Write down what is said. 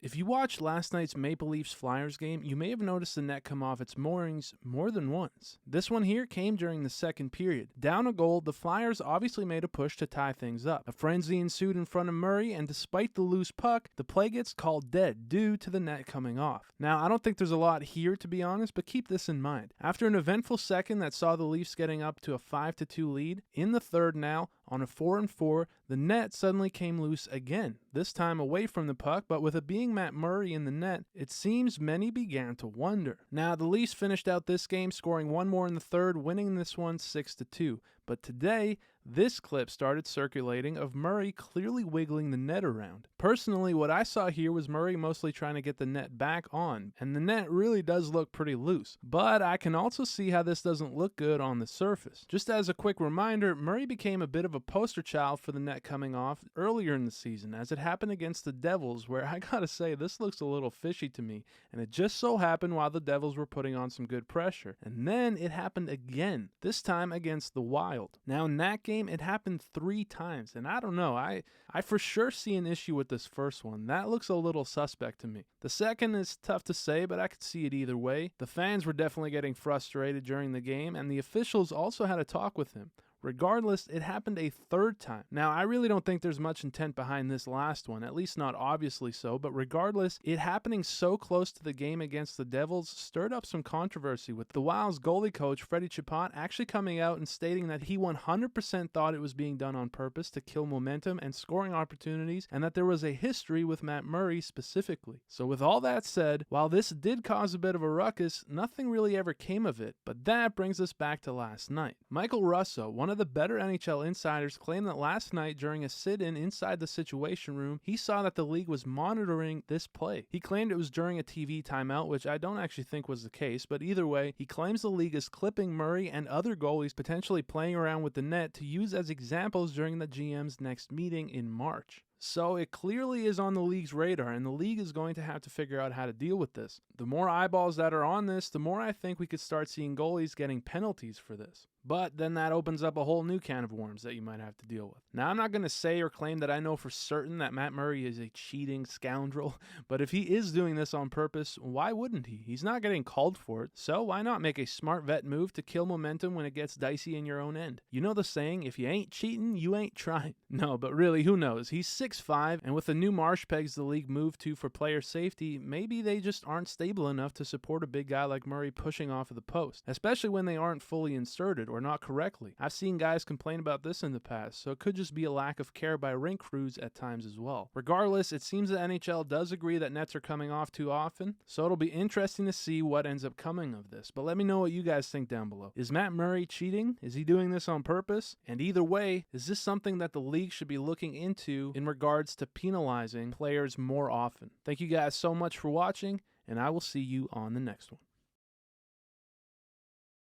If you watched last night's Maple Leafs Flyers game, you may have noticed the net come off its moorings more than once. This one here came during the second period. Down a goal, the Flyers obviously made a push to tie things up. A frenzy ensued in front of Murray, and despite the loose puck, the play gets called dead due to the net coming off. Now, I don't think there's a lot here to be honest, but keep this in mind. After an eventful second that saw the Leafs getting up to a 5-2 lead, in the third now, on a 4-4, the net suddenly came loose again, this time away from the puck, but with it being Matt Murray in the net, it seems many began to wonder. Now, the Leafs finished out this game scoring one more in the third, winning this one 6-2. But today, this clip started circulating of Murray clearly wiggling the net around. Personally, what I saw here was Murray mostly trying to get the net back on, and the net really does look pretty loose. But I can also see how this doesn't look good on the surface. Just as a quick reminder, Murray became a bit of a poster child for the net coming off earlier in the season, as it happened against the Devils, where I gotta say, this looks a little fishy to me, and it just so happened while the Devils were putting on some good pressure. And then it happened again, this time against the Wild. Now in that game, it happened 3 times, and I don't know, I for sure see an issue with this first one. That looks a little suspect to me. The second is tough to say, but I could see it either way. The fans were definitely getting frustrated during the game, and the officials also had a talk with him. Regardless, it happened a third time. Now, I really don't think there's much intent behind this last one, at least not obviously so, but regardless, it happening so close to the game against the Devils stirred up some controversy, with the Wild's goalie coach, Freddie Chapot, actually coming out and stating that he 100% thought it was being done on purpose to kill momentum and scoring opportunities, and that there was a history with Matt Murray specifically. So with all that said, while this did cause a bit of a ruckus, nothing really ever came of it, but that brings us back to last night. Michael Russo, one of the better NHL insiders, claimed that last night during a sit-in inside the Situation Room, he saw that the league was monitoring this play. He claimed it was during a TV timeout, which I don't actually think was the case, but either way, he claims the league is clipping Murray and other goalies potentially playing around with the net to use as examples during the GM's next meeting in March. So it clearly is on the league's radar, and the league is going to have to figure out how to deal with this. The more eyeballs that are on this, the more I think we could start seeing goalies getting penalties for this. But then that opens up a whole new can of worms that you might have to deal with. Now, I'm not going to say or claim that I know for certain that Matt Murray is a cheating scoundrel, but if he is doing this on purpose, why wouldn't he? He's not getting called for it, so why not make a smart vet move to kill momentum when it gets dicey in your own end? You know the saying, if you ain't cheating, you ain't trying. No, but really, who knows? He's 6'5", and with the new marsh pegs the league moved to for player safety, maybe they just aren't stable enough to support a big guy like Murray pushing off of the post, especially when they aren't fully inserted or not correctly. I've seen guys complain about this in the past, so it could just be a lack of care by rink crews at times as well. Regardless, it seems the NHL does agree that nets are coming off too often, so it'll be interesting to see what ends up coming of this. But let me know what you guys think down below. Is Matt Murray cheating? Is he doing this on purpose? And either way, is this something that the league should be looking into in regards to penalizing players more often? Thank you guys so much for watching, and I will see you on the next one.